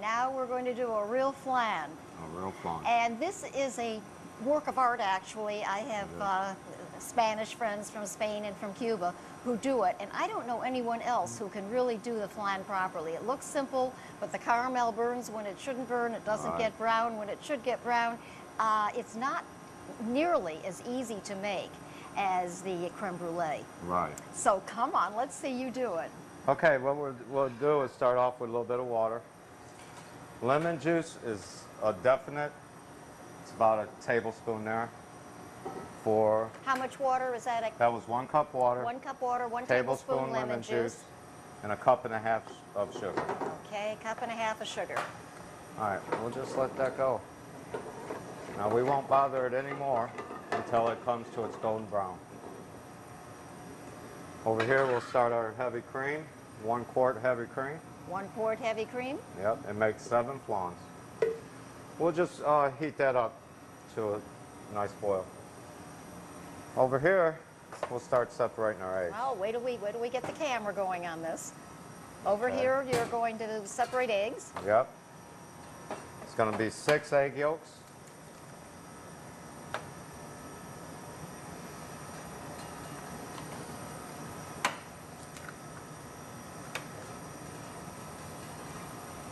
now we're going to do a real flan. A real flan. And this is a work of art, actually. I have Spanish friends from Spain and from Cuba who do it, and I don't know anyone else who can really do the flan properly. It looks simple, but the caramel burns when it shouldn't burn. It doesn't get brown when it should get brown. It's not nearly as easy to make as the creme brulee. Right. So come on, let's see you do it. Okay, what we'll do is start off with a little bit of water. Lemon juice is a definite. It's about a tablespoon there. For how much water is that? That was 1 cup water. 1 cup water, 1 tablespoon lemon juice, and a cup and a half of sugar. Okay, a cup and a half of sugar. All right, we'll just let that go. Now we won't bother it anymore until it comes to its golden brown. Over here we'll start our heavy cream, 1 quart heavy cream. 1 quart heavy cream? Yep, it makes 7 flans. We'll just heat that up to a nice boil. Over here, we'll start separating our eggs. Well, wait till we get the camera going on this. Over here, you're going to separate eggs. Yep. It's going to be 6 egg yolks.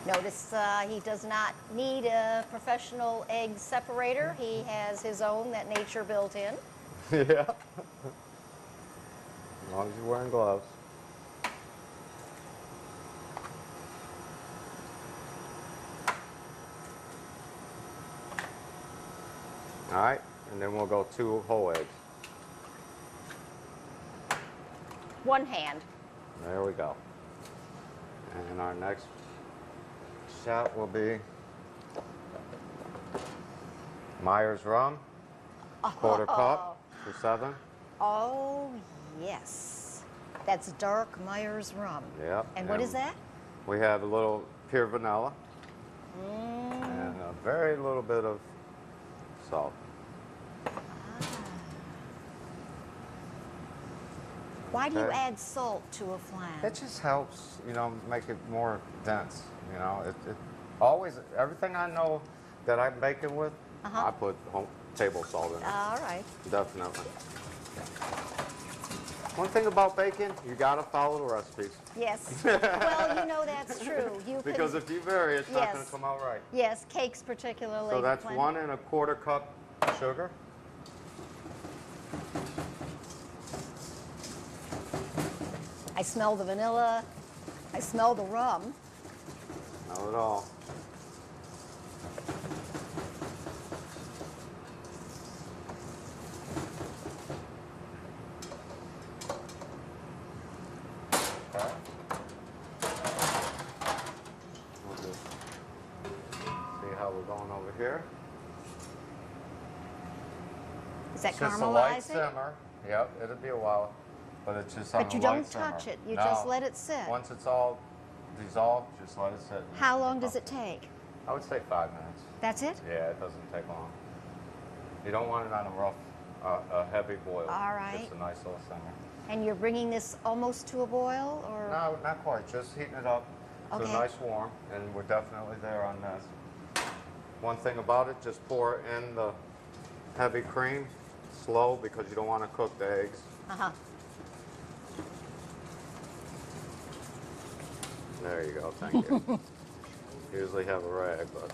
Notice he does not need a professional egg separator. He has his own that nature built in. Yeah. As long as you're wearing gloves. All right, and then we'll go 2 whole eggs. 1 hand. There we go. And our next shot will be Myers rum, 1/4 cup for 7. Oh, yes. That's dark Myers rum. Yep. And what is that? We have a little pure vanilla and a very little bit of salt. Why do you add salt to a flan? It just helps, you know, make it more dense. You know, it always, everything I know that I'm baking with, I put table salt in it. All right. Definitely. One thing about baking, you gotta follow the recipes. Yes. Well, you know that's true. Because if you vary, it's not gonna come out right. Yes, cakes particularly. So that's 1 1/4 cup sugar. I smell the vanilla. I smell the rum. Not at all. Okay. We'll just see how we're going over here. Is that It's just a light caramelizing? simmer. Yep, it'll be a while, but it's just on But you a light don't simmer. touch it. You No. just let it sit. Once it's all dissolved, just let it sit. How long does it take? I would say 5 minutes. That's it? Yeah, it doesn't take long. You don't want it on a rough, a heavy boil. All right. Just a nice little simmer. And you're bringing this almost to a boil, or? No, not quite. Just heating it up to Okay. a nice warm, and we're definitely there on this. One thing about it, just pour in the heavy cream slow because you don't want to cook the eggs. There you go. Thank you. Usually have a rag, but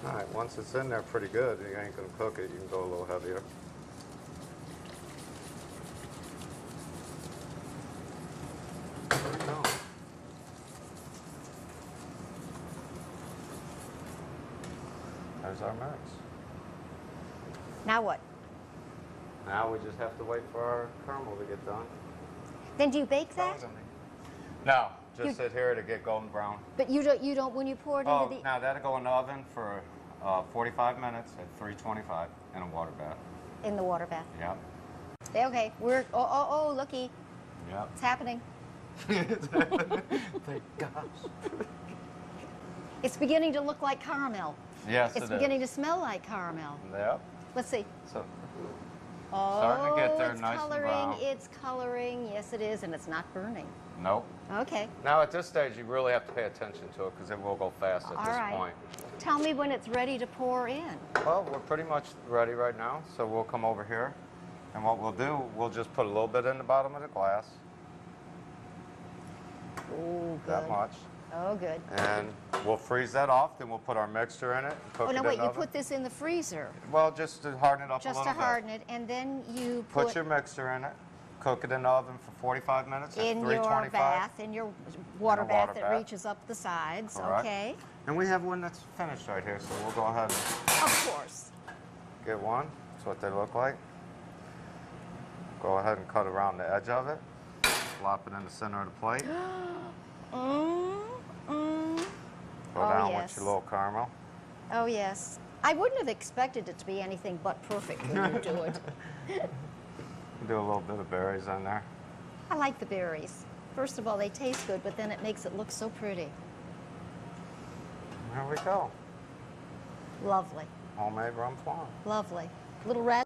all right. Once it's in there pretty good, you ain't gonna cook it. You can go a little heavier. There we go. There's our mix. Now what? Now we just have to wait for our caramel to get done. Then do you bake that? No, just sit here to get golden brown. But you don't when you pour it into the... Now that'll go in the oven for 45 minutes at 325 in a water bath. In the water bath. Yep. Okay, looky. Yep. It's happening. Thank gosh. It's beginning to look like caramel. Yes, It's beginning to smell like caramel. Yep. Let's see. So, Oh, starting to get there, it's nice coloring. and brown. It's coloring. Yes, it is, and it's not burning. Nope. Okay. Now at this stage, you really have to pay attention to it because it will go fast at All this right. point. Tell me when it's ready to pour in. Well, we're pretty much ready right now, so we'll come over here. And what we'll do, we'll just put a little bit in the bottom of the glass. Oh, good. That much. Oh, good. And we'll freeze that off, then we'll put our mixture in it and cook Oh, it no, in wait, the you oven. put this in the freezer. Well, just to harden it up a Just little to bit. harden it, and then you Put your mixture in it, cook it in the oven for 45 minutes at in 325. your bath, in your water In a bath water that bath. reaches up the sides, Correct. okay? And we have one that's finished right here, so we'll go ahead and Of course. get one. That's what they look like. Go ahead and cut around the edge of it. Flop it in the center of the plate. Go Oh, down yes. with your little caramel. Oh, yes. I wouldn't have expected it to be anything but perfect when you do it. Do a little bit of berries in there. I like the berries. First of all, they taste good, but then it makes it look so pretty. There we go. Lovely. Homemade rum flan. Lovely. Little rat